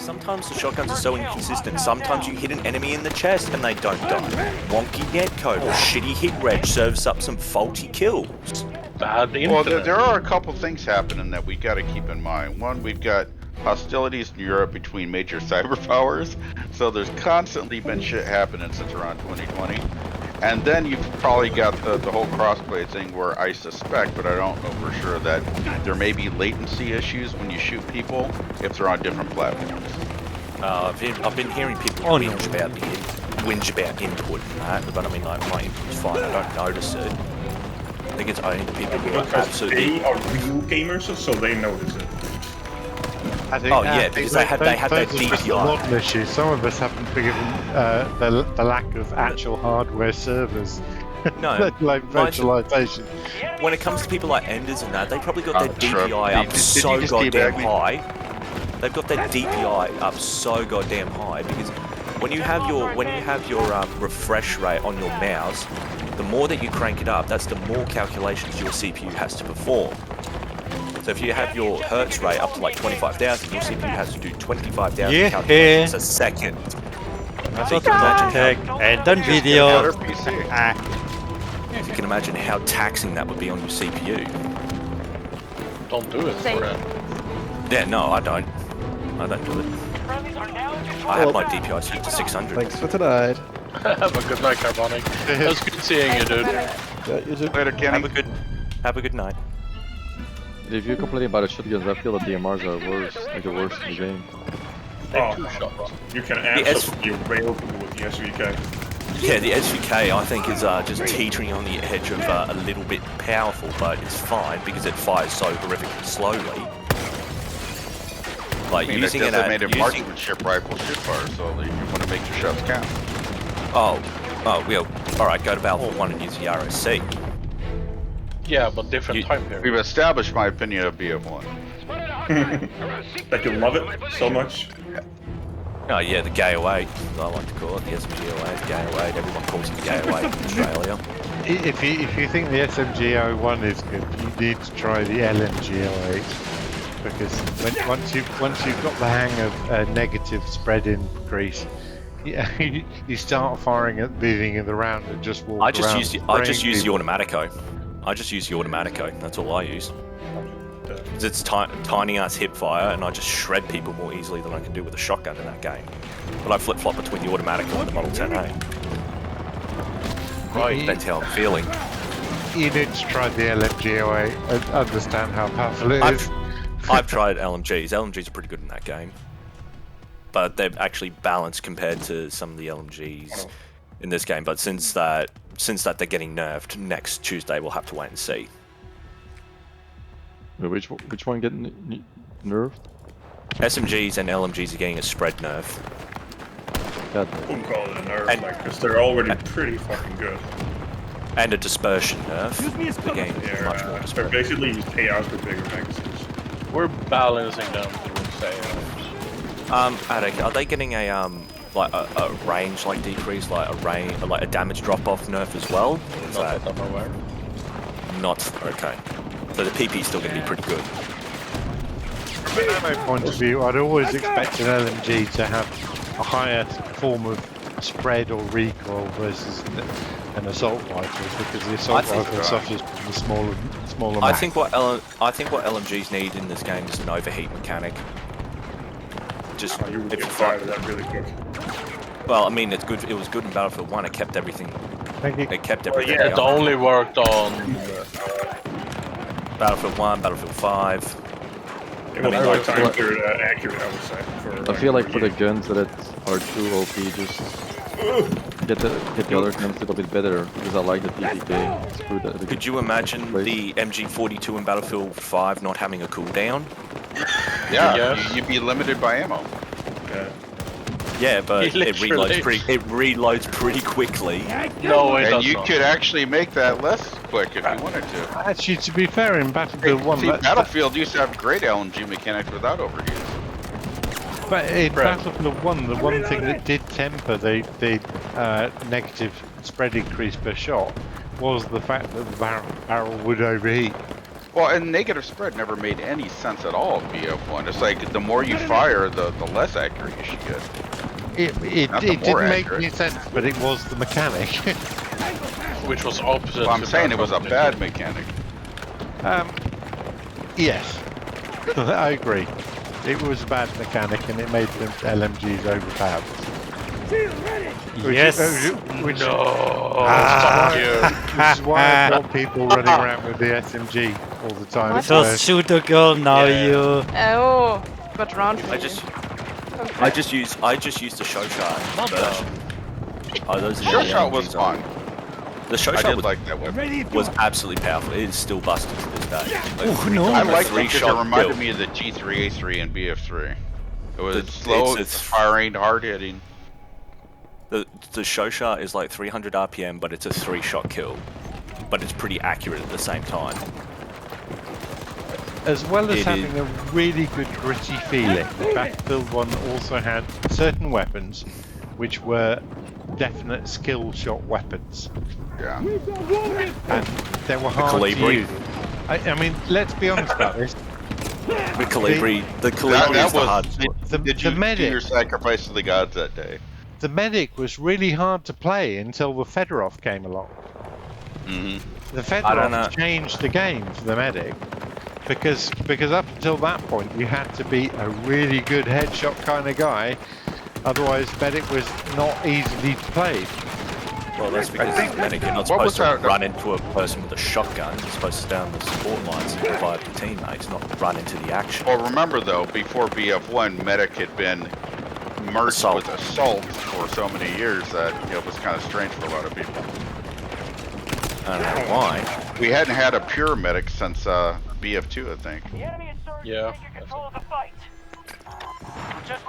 Sometimes the shotguns are so inconsistent. Sometimes you hit an enemy in the chest and they don't die. Wonky netcode or shitty hit reg serves up some faulty kills. Well, there are a couple things happening that we got to keep in mind. One, we've got hostilities in Europe between major cyber powers, so there's constantly been shit happening since around 2020. And then you've probably got the whole crossplay thing where I suspect, but I don't know for sure, that there may be latency issues when you shoot people if they're on different platforms. I've been hearing people whinge about input and that, but I mean, like, my input's fine, I don't notice it. I think it's only the people who are absolutely... They are real gamers, so they notice it. Because they had that DPI. Not an issue. Some of us haven't forgiven the lack of actual hardware servers. No, like virtualization. When it comes to people like Enders and that, they probably got their DPI up so goddamn high. They've got their DPI up so goddamn high because when you have your refresh rate on your mouse, the more that you crank it up, that's the more calculations your CPU has to perform. So if you have your hertz rate up to like 25,000, your CPU has to do 25,000 calculations a second. That's what and done video. If you can imagine how taxing that would be on your CPU. Don't do it for it. Yeah, no, I don't. I don't do it. I have my DPI set to 600. Thanks for tonight. Have a good night, Carbonic. It was good seeing you, dude. Yeah, you too. Later, Kenny. Have a good night. If you complain about the shotguns, I feel that DMRs are worse, like the worst in the game. You can absolutely rail people with the SVK. Yeah, the SVK I think is just teetering on the edge of a little bit powerful, but it's fine because it fires so horrifically slowly. Like using it at a marksmanship rifle shit fire, so you want to make your shots count. Oh, well, alright, go to Battlefield 1 and use the RSC. Yeah, but different time period. We've established my opinion of BF1. That you love it so much. Oh yeah, the gay 08, as I like to call it, the SMG 08, the gay 08, everyone calls it the gay 08 in Australia. If you think the SMG 01 is good, you need to try the LMG 08. Because once you've got the hang of negative spread increase, you start firing at moving in the round and just walk around. I just use the Automatico. That's all I use. Because it's tiny ass hip fire, and I just shred people more easily than I can do with a shotgun in that game. But I flip flop between the Automatico and the Model 10A. Right, that's how I'm feeling. You need to try the LMG 08 and understand how powerful it is. I've tried LMGs. LMGs are pretty good in that game, but they're actually balanced compared to some of the LMGs in this game. But since that they're getting nerfed, next Tuesday we'll have to wait and see. Which one getting nerfed? SMGs and LMGs are getting a spread nerf. I wouldn't call it a nerf, because they're already pretty fucking good. And a dispersion nerf. The game is much more dispersed. They're basically you pay out for bigger magazines. We're balancing them through sales. Arica, are they getting a range decrease, like a damage drop off nerf as well? Not that I'm aware. Not okay. So the PP is still going to be pretty good. From an ammo point of view, I'd always expect an LMG to have a higher form of spread or recoil versus an assault rifle, because the assault rifle suffers from the smaller mag. I think what LMGs need in this game is an overheat mechanic. Just you would get tired of that really quick. Well, I mean, it's good. It was good in Battlefield 1. It kept everything. It kept everything. It only worked on Battlefield 1, Battlefield 5. Times are accurate, I would say. I feel like for the guns that are too OP, just get the other guns a little bit better, because I like the PPK. It's good. Could you imagine the MG42 in Battlefield 5 not having a cooldown? Yeah, you'd be limited by ammo. Yeah, but it reloads pretty quickly. No, it and you could actually make that less quick if you wanted to. Actually, to be fair, in Battlefield 1... Battlefield used to have great LMG mechanics without overheat. But in Battlefield 1, the one thing that did temper the negative spread increase per shot was the fact that the barrel would overheat. Well, and negative spread never made any sense at all in BF1. It's like the more you fire, the less accurate you should get. It didn't make any sense, but it was the mechanic. Which was opposite. Well, I'm saying it was a bad mechanic. Yes, I agree. It was a bad mechanic, and it made the LMGs overpowered. Yes. Which No. is why I've got people running around with the SMG all the time. Just shoot the girl now, you. Oh, got round. I just used the show shot version. Oh, those are Show shot was fun. The show I shot did like that weapon. was absolutely powerful. It is still busted to this day. Oh, no. I liked it three because it shot reminded kill. me of the G3A3 and BF3. It was It's slow, firing, hard hitting. The show shot is like 300 RPM, but it's a 3-shot kill. But it's pretty accurate at the same time. As well as It having a really good gritty feeling, the Battlefield 1 also had certain weapons which were definite skill shot weapons. Yeah. And they were hard to use. I mean, let's be honest about this. The Calibri is the hard one. Did you do your sacrifice to the gods that day? The medic was really hard to play until the Fedorov came along. Mm-hmm. The Fedorov changed the game for the medic. Because up until that point you had to be a really good headshot kind of guy, otherwise medic was not easily played. Well, that's because as a medic you're not supposed to run into a person with a shotgun. You're supposed to stay on the support lines and revive the teammates, not run into the action. Well, remember though, before BF1, medic had been merged with assault for so many years that it was kind of strange for a lot of people. I don't know why. We hadn't had a pure medic since BF2, I think. Yeah.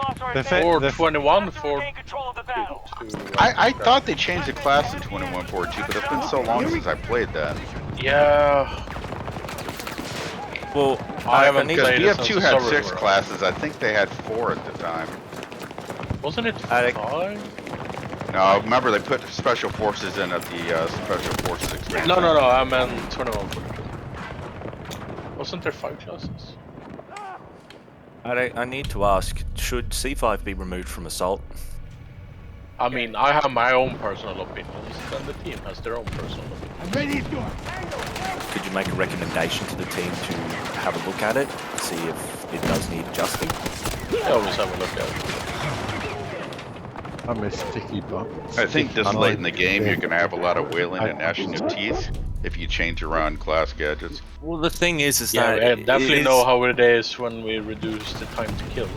421 for. I thought they changed the class in 21.42, but it's been so long since I played that. Yeah. Well, I haven't because played BF2 had 6 classes. I think they had 4 at the time. Wasn't it 5? No, remember they put special forces in at the special forces expansion. No, I meant 21.42. Wasn't there 5 classes? I need to ask, should C5 be removed from Assault? I mean, I have my own personal opinions, and the team has their own personal opinions. Could you make a recommendation to the team to have a look at it, see if it does need adjusting? I always have a look at it. I'm a sticky bump. I think this late in the game you're going to have a lot of wailing and gnashing of teeth if you change around class gadgets. Well, the thing is that... Yeah, we definitely know how it is when we reduce the time to kill.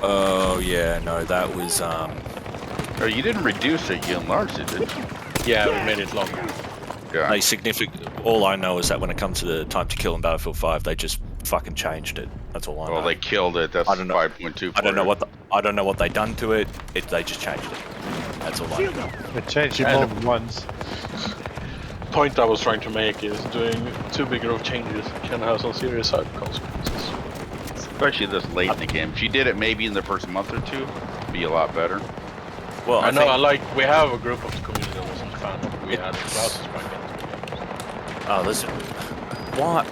Oh, yeah, no, that was... Oh, you didn't reduce it, you enlarged it, didn't you? Yeah, we made it longer. Yeah. All I know is that when it comes to the time to kill in Battlefield 5, they just fucking changed it. That's all I know. Well, they killed it. That's 5.2. I don't know what they done to it. They just changed it. That's all I know. They changed it more than once. The point I was trying to make is doing too big of changes can have some serious side consequences. Especially this late in the game. If you did it maybe in the first month or two, it'd be a lot better. Well, I know. We have a group of the community that wasn't a fan of it. We had classes back then. Oh, listen. What?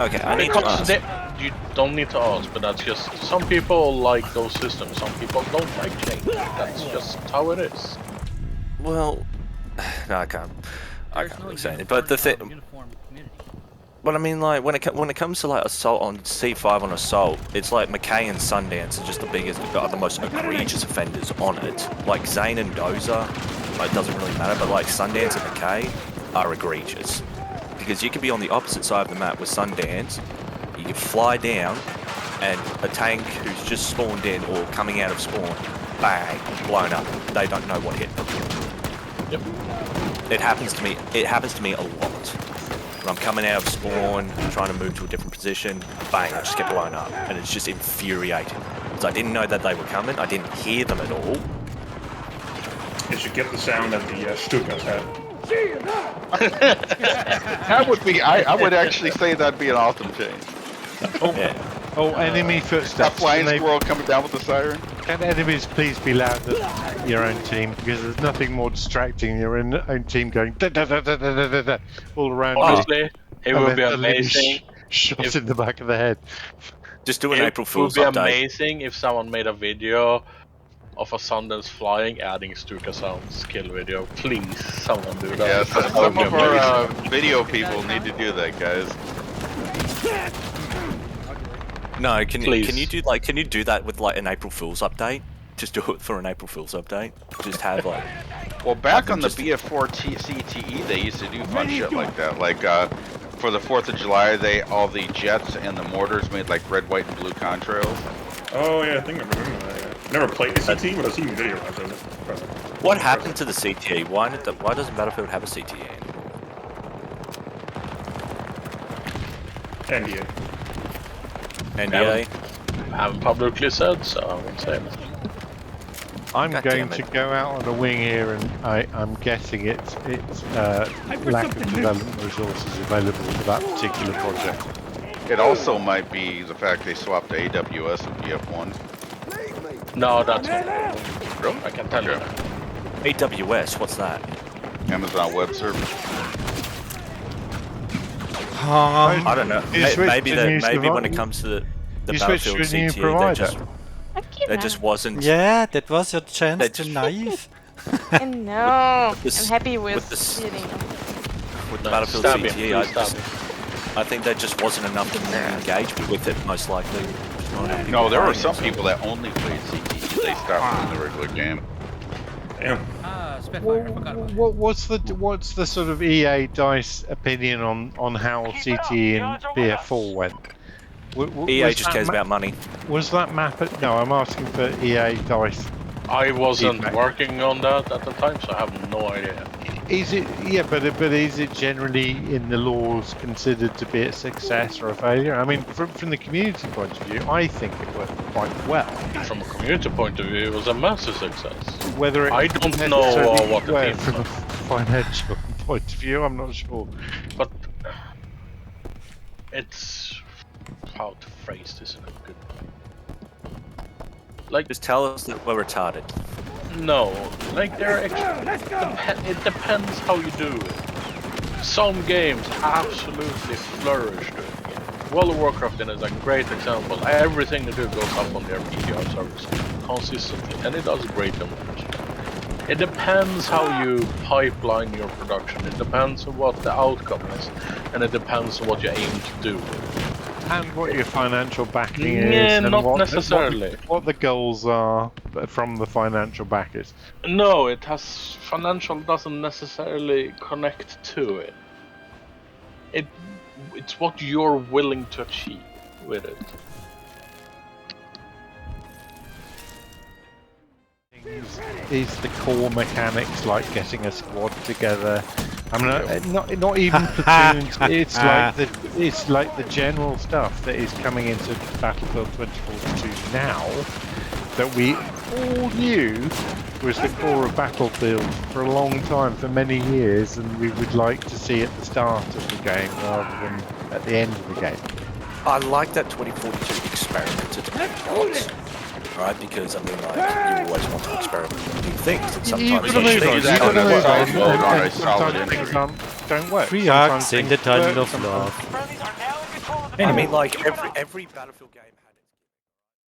Okay, I need to ask. You don't need to ask, but that's just... Some people like those systems, some people don't like change. That's just how it is. Well... No, I can't really say anything. But the thing... But I mean, like, when it comes to, like, Assault on C5 on Assault, it's like McKay and Sundance are just the most egregious offenders on it. Like, Zane and Dozer, like, it doesn't really matter, but, like, Sundance and McKay are egregious. Because you can be on the opposite side of the map with Sundance, you can fly down, and a tank who's just spawned in or coming out of spawn, bang, blown up. They don't know what hit them. Yep. It happens to me a lot. When I'm coming out of spawn, trying to move to a different position, bang, I just get blown up. And it's just infuriating. Because I didn't know that they were coming, I didn't hear them at all. You should get the sound that the Stukas had. That would be, I would actually say that'd be an awesome change. Yeah. Oh, enemy footsteps. A flying squirrel coming down with the siren. Can enemies please be loud at your own team? Because there's nothing more distracting than your own team going da da da da da da da all around. Honestly, It would be amazing. Shot if- in the back of the head. Just do an April Fool's It would be update. amazing if someone made a video of a Sundance flying, adding Stuka sounds kill video. Please, someone do that. Yes, That some would of be our amazing. video people need to do that, guys. No, can you Please. do that with like an April Fool's update? Just do it for an April Fool's update. Just have like. Well, back on the just- BF4 CTE, they used to do fun shit like that. Like for the 4th of July, all the jets and the mortars made like red, white, and blue contrails. Oh yeah, I think I remember that. Yeah. Never played the CTE, but I've seen the video of it. What happened to the CTE? Why doesn't Battlefield have a CTE anymore? NDA. NDA? I haven't publicly said, so I won't say anything. I'm God going damn to it. go out on a wing here, and I'm guessing it's lack of development resources available for that particular project. It also might be the fact they swapped to AWS and BF1. No, that's not. I can tell you. AWS, what's that? Amazon Web Service. I don't know. You switched Maybe to that. new Maybe when survival- it comes to the You switched Battlefield to a new CTE, provider. there just wasn't. Yeah, that was your chance That to just- knife. And no, this- I'm happy with with this- hitting. With the No, Battlefield stab him, CTE, please, I think there just wasn't enough to engage me with it. Most likely. Just not enough No, there were playing some it, so- people that only played CTE. They stopped playing the regular game. Damn. What's the sort of EA DICE opinion on how CTE and BF4 went? EA just cares about money. Was that map? No, I'm asking for EA DICE. I wasn't Feedback. working on that at the time, so I have no idea. Is it? Yeah, but is it generally in the laws considered to be a success or a failure? I mean, from the community point of view, I think it worked quite well. From a community point of view, it was a massive success. Whether it I don't know necessarily what the worked team from a financial point of view, I'm not sure. But it's how to phrase this in a good way. Like, Just tell us that we're retarded. no, like it depends how you do it. Some games absolutely flourish doing it. World of Warcraft is a great example. Everything they do goes up on their PTR service consistently, and it does great numbers. It depends how you pipeline your production. It depends on what the outcome is, and it depends on what you aim to do. And what your financial backing is, Yeah, and not what necessarily. what the goals are from the financial backers. No, it has financial doesn't necessarily connect to it. It's what you're willing to achieve with it. Is the core mechanics like getting a squad together? I mean, not even platoons. It's like the general stuff that is coming into Battlefield 2042 now that we all knew was the core of Battlefield for a long time, for many years, and we would like to see at the start of the game rather than at the end of the game. I like that 2042 experimented a lot, right? Because I mean, like, you always want to experiment with new things, and You've sometimes got to move on. You've You've got to got move on. to move on. And Solid sometimes things don't work. Free Sometimes hugs in things the tunnel work, of sometimes- love. I mean, like every Battlefield game